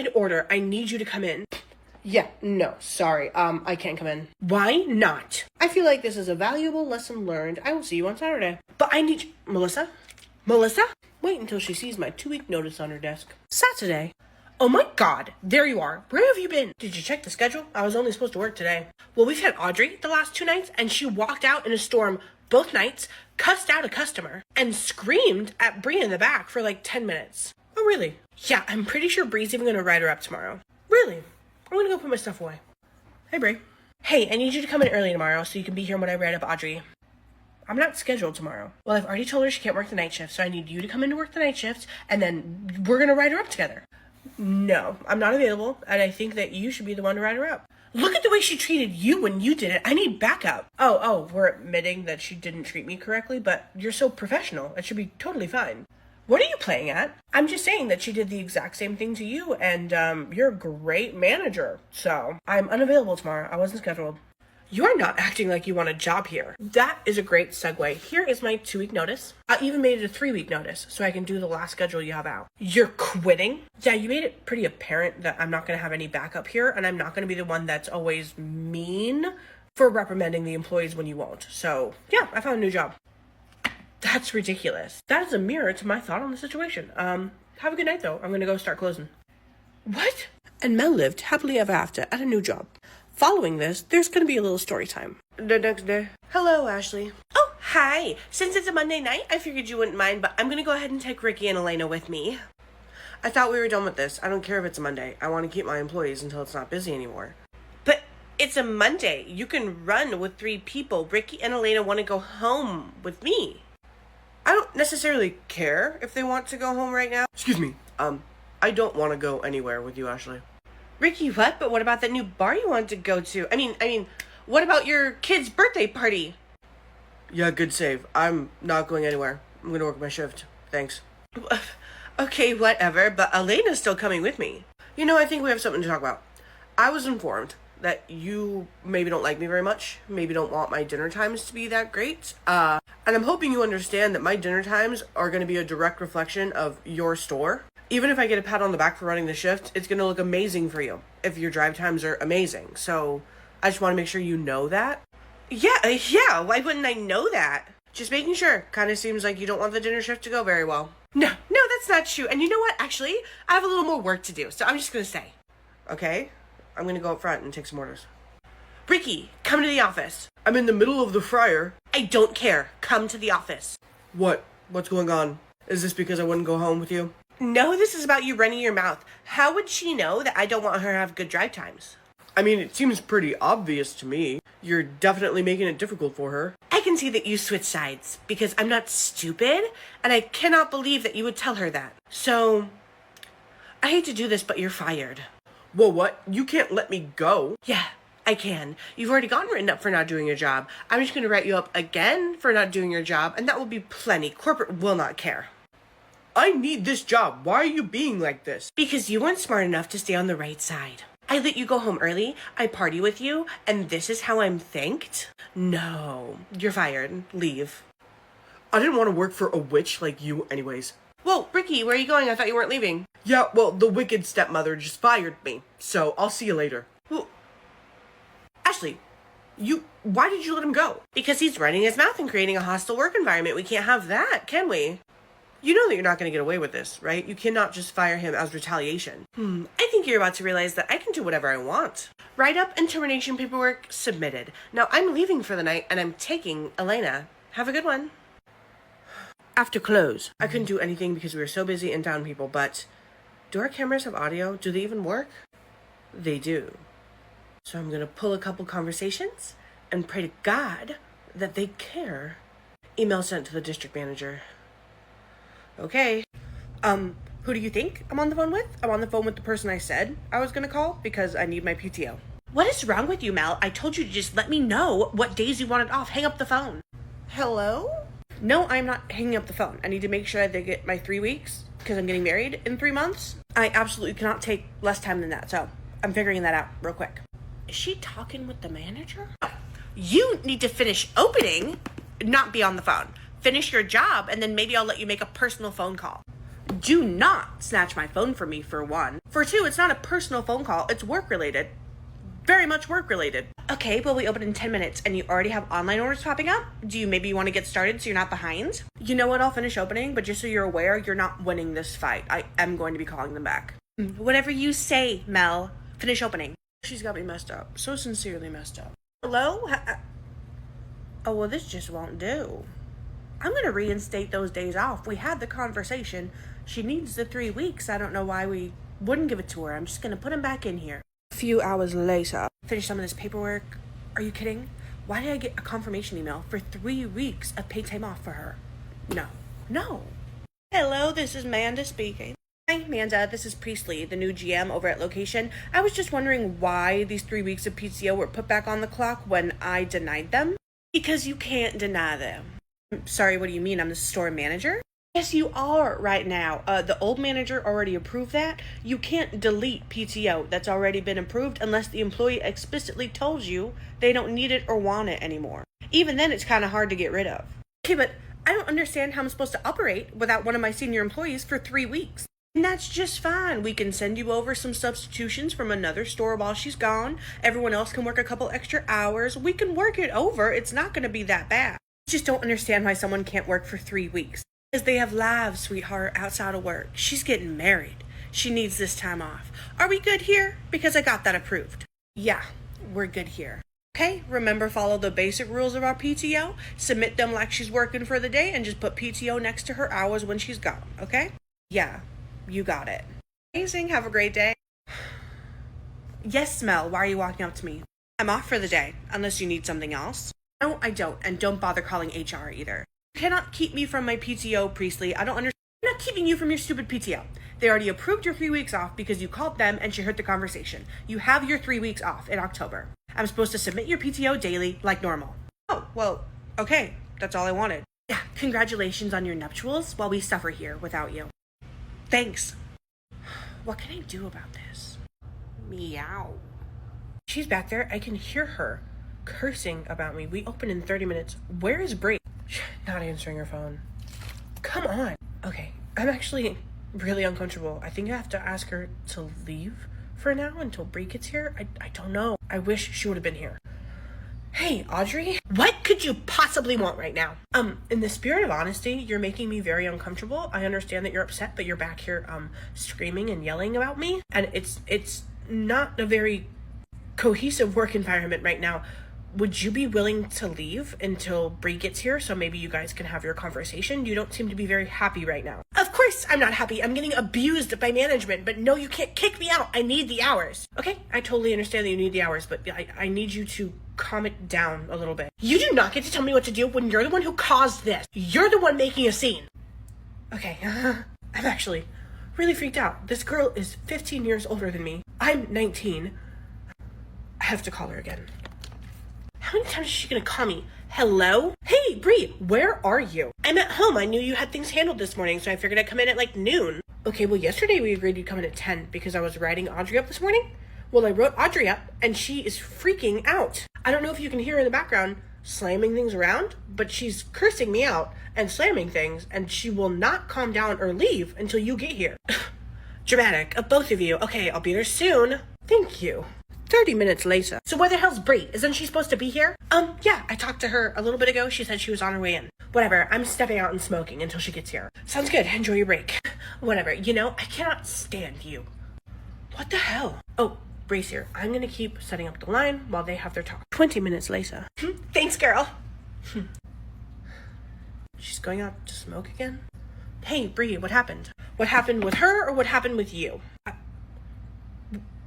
In order, I need you to come in. Yeah, no, sorry, I can't come in. Why not? I feel like this is a valuable lesson learned. I will see you on Saturday. But I need you. Melissa? Melissa? Wait until she sees my 2-week notice on her desk. Saturday. Oh my god, there you are. Where have you been? Did you check the schedule? I was only supposed to work today. Well, we've had Audrey the last 2 nights, and she walked out in a storm both nights, cussed out a customer, and screamed at Bree in the back for like 10 minutes. Oh, really? Yeah, I'm pretty sure Bree's even gonna write her up tomorrow. Really? I'm gonna go put my stuff away. Hey, Bree. Hey, I need you to come in early tomorrow so you can be here when I write up Audrey. I'm not scheduled tomorrow. Well, I've already told her she can't work the night shift, so I need you to come in to work the night shift, and then we're gonna write her up together. No, I'm not available, and I think that you should be the one to write her up. Look at the way she treated you when you did it. I need backup. Oh, we're admitting that she didn't treat me correctly, but you're so professional. It should be totally fine. What are you playing at? I'm just saying that she did the exact same thing to you, and you're a great manager. So, I'm unavailable tomorrow. I wasn't scheduled. You're not acting like you want a job here. That is a great segue. Here is my 2-week notice. I even made it a 3-week notice so I can do the last schedule you have out. You're quitting? Yeah, you made it pretty apparent that I'm not going to have any backup here, and I'm not going to be the one that's always mean for reprimanding the employees when you won't. So, yeah, I found a new job. That's ridiculous. That is a mirror to my thought on the situation. Have a good night, though. I'm going to go start closing. What? And Mel lived happily ever after at a new job. Following this, there's going to be a little story time. The next day. Hello, Ashley. Oh, hi. Since it's a Monday night, I figured you wouldn't mind, but I'm going to go ahead and take Ricky and Elena with me. I thought we were done with this. I don't care if it's a Monday. I want to keep my employees until it's not busy anymore. But it's a Monday. You can run with 3 people. Ricky and Elena want to go home with me. I don't necessarily care if they want to go home right now. Excuse me. I don't want to go anywhere with you, Ashley. Ricky, what? But what about that new bar you wanted to go to? I mean, what about your kid's birthday party? Yeah, good save. I'm not going anywhere. I'm gonna work my shift. Thanks. Okay, whatever, but Elena's still coming with me. You know, I think we have something to talk about. I was informed that you maybe don't like me very much, maybe don't want my dinner times to be that great, and I'm hoping you understand that my dinner times are gonna be a direct reflection of your store. Even if I get a pat on the back for running the shift, it's going to look amazing for you if your drive times are amazing. So I just want to make sure you know that. Yeah, why wouldn't I know that? Just making sure. Kind of seems like you don't want the dinner shift to go very well. No, that's not true. And you know what? Actually, I have a little more work to do, so I'm just going to stay. Okay, I'm going to go up front and take some orders. Ricky, come to the office. I'm in the middle of the fryer. I don't care. Come to the office. What? What's going on? Is this because I wouldn't go home with you? No, this is about you running your mouth. How would she know that I don't want her to have good drive times? I mean, it seems pretty obvious to me. You're definitely making it difficult for her. I can see that you switch sides, because I'm not stupid, and I cannot believe that you would tell her that. So, I hate to do this, but you're fired. Whoa, what? You can't let me go. Yeah, I can. You've already gotten written up for not doing your job. I'm just going to write you up again for not doing your job, and that will be plenty. Corporate will not care. I need this job. Why are you being like this? Because you weren't smart enough to stay on the right side. I let you go home early, I party with you, and this is how I'm thanked? No, you're fired. Leave. I didn't want to work for a witch like you anyways. Whoa, Ricky, where are you going? I thought you weren't leaving. Yeah, well, the wicked stepmother just fired me, so I'll see you later. Well, Ashley, why did you let him go? Because he's running his mouth and creating a hostile work environment. We can't have that, can we? You know that you're not going to get away with this, right? You cannot just fire him as retaliation. I think you're about to realize that I can do whatever I want. Write-up and termination paperwork submitted. Now, I'm leaving for the night, and I'm taking Elena. Have a good one. After close. I couldn't do anything because we were so busy and down people, but do our cameras have audio? Do they even work? They do. So I'm going to pull a couple conversations and pray to God that they care. Email sent to the district manager. Okay. Who do you think I'm on the phone with? I'm on the phone with the person I said I was gonna call because I need my PTO. What is wrong with you, Mel? I told you to just let me know what days you wanted off. Hang up the phone. Hello? No, I'm not hanging up the phone. I need to make sure they get my 3 weeks because I'm getting married in 3 months. I absolutely cannot take less time than that, so I'm figuring that out real quick. Is she talking with the manager? No. You need to finish opening, not be on the phone. Finish your job, and then maybe I'll let you make a personal phone call. Do not snatch my phone from me, for one. For two, it's not a personal phone call, it's work-related. Very much work-related. Okay, well, we open in 10 minutes and you already have online orders popping up? Do you maybe want to get started so you're not behind? You know what, I'll finish opening, but just so you're aware, you're not winning this fight. I am going to be calling them back. Whatever you say, Mel. Finish opening. She's got me messed up. So sincerely messed up. Hello? Oh, well, this just won't do. I'm going to reinstate those days off. We had the conversation. She needs the 3 weeks. I don't know why we wouldn't give it to her. I'm just going to put them back in here. A few hours later. Finish some of this paperwork. Are you kidding? Why did I get a confirmation email for 3 weeks of paid time off for her? No. Hello, this is Manda speaking. Hi, Manda. This is Priestley, the new GM over at Location. I was just wondering why these 3 weeks of PTO were put back on the clock when I denied them. Because you can't deny them. Sorry, what do you mean? I'm the store manager? Yes, you are right now. The old manager already approved that. You can't delete PTO that's already been approved unless the employee explicitly told you they don't need it or want it anymore. Even then, it's kind of hard to get rid of. Okay, but I don't understand how I'm supposed to operate without one of my senior employees for 3 weeks. And that's just fine. We can send you over some substitutions from another store while she's gone. Everyone else can work a couple extra hours. We can work it over. It's not going to be that bad. I just don't understand why someone can't work for 3 weeks. Because they have lives, sweetheart, outside of work. She's getting married. She needs this time off. Are we good here? Because I got that approved. Yeah, we're good here. Okay, remember, follow the basic rules of our PTO. Submit them like she's working for the day and just put PTO next to her hours when she's gone, okay? Yeah, you got it. Amazing, have a great day. Yes, Mel, why are you walking up to me? I'm off for the day, unless you need something else. No, I don't, and don't bother calling HR either. You cannot keep me from my PTO, Priestley. I don't understand. I'm not keeping you from your stupid PTO. They already approved your 3 weeks off because you called them and she heard the conversation. You have your 3 weeks off in October. I'm supposed to submit your PTO daily like normal. Oh, well, okay. That's all I wanted. Yeah, congratulations on your nuptials while we suffer here without you. Thanks. What can I do about this? Meow. She's back there. I can hear her cursing about me. We open in 30 minutes. Where is Bree? Not answering her phone. Come on. Okay, I'm actually really uncomfortable. I think I have to ask her to leave for now until Bree gets here. I don't know. I wish she would have been here. Hey, Audrey, what could you possibly want right now? In the spirit of honesty, you're making me very uncomfortable. I understand that you're upset, but you're back here, screaming and yelling about me. And it's not a very cohesive work environment right now. Would you be willing to leave until Bree gets here so maybe you guys can have your conversation? You don't seem to be very happy right now. Of course I'm not happy. I'm getting abused by management, but no, you can't kick me out. I need the hours. Okay, I totally understand that you need the hours, but I need you to calm it down a little bit. You do not get to tell me what to do when you're the one who caused this. You're the one making a scene. Okay, I'm actually really freaked out. This girl is 15 years older than me. I'm 19. I have to call her again. How many times is she gonna call me? Hello? Hey, Bree, where are you? I'm at home. I knew you had things handled this morning, so I figured I'd come in at like noon. Okay, well, yesterday we agreed you'd come in at 10 because I was writing Audrey up this morning. Well, I wrote Audrey up, and she is freaking out. I don't know if you can hear her in the background slamming things around, but she's cursing me out and slamming things, and she will not calm down or leave until you get here. Dramatic of both of you. Okay, I'll be there soon. Thank you. 30 minutes later. So where the hell's Bree? Isn't she supposed to be here? Yeah, I talked to her a little bit ago. She said she was on her way in. Whatever, I'm stepping out and smoking until she gets here. Sounds good, enjoy your break. Whatever, you know, I cannot stand you. What the hell? Oh, Bree's here. I'm gonna keep setting up the line while they have their talk. 20 minutes later. Thanks, girl. She's going out to smoke again? Hey, Bree, what happened? What happened with her or what happened with you?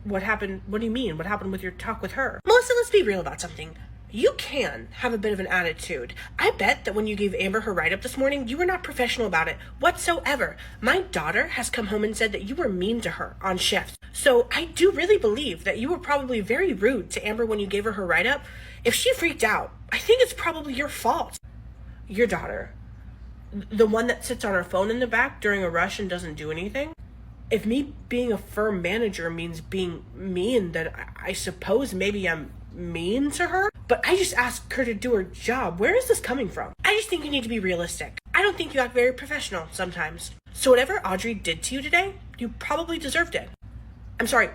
What happened? What do you mean? What happened with your talk with her? Melissa, let's be real about something. You can have a bit of an attitude. I bet that when you gave Amber her write-up this morning, you were not professional about it whatsoever. My daughter has come home and said that you were mean to her on shift. So I do really believe that you were probably very rude to Amber when you gave her her write-up. If she freaked out, I think it's probably your fault. Your daughter, the one that sits on her phone in the back during a rush and doesn't do anything? If me being a firm manager means being mean, then I suppose maybe I'm mean to her, but I just asked her to do her job. Where is this coming from? I just think you need to be realistic. I don't think you act very professional sometimes. So whatever Audrey did to you today, you probably deserved it. I'm sorry,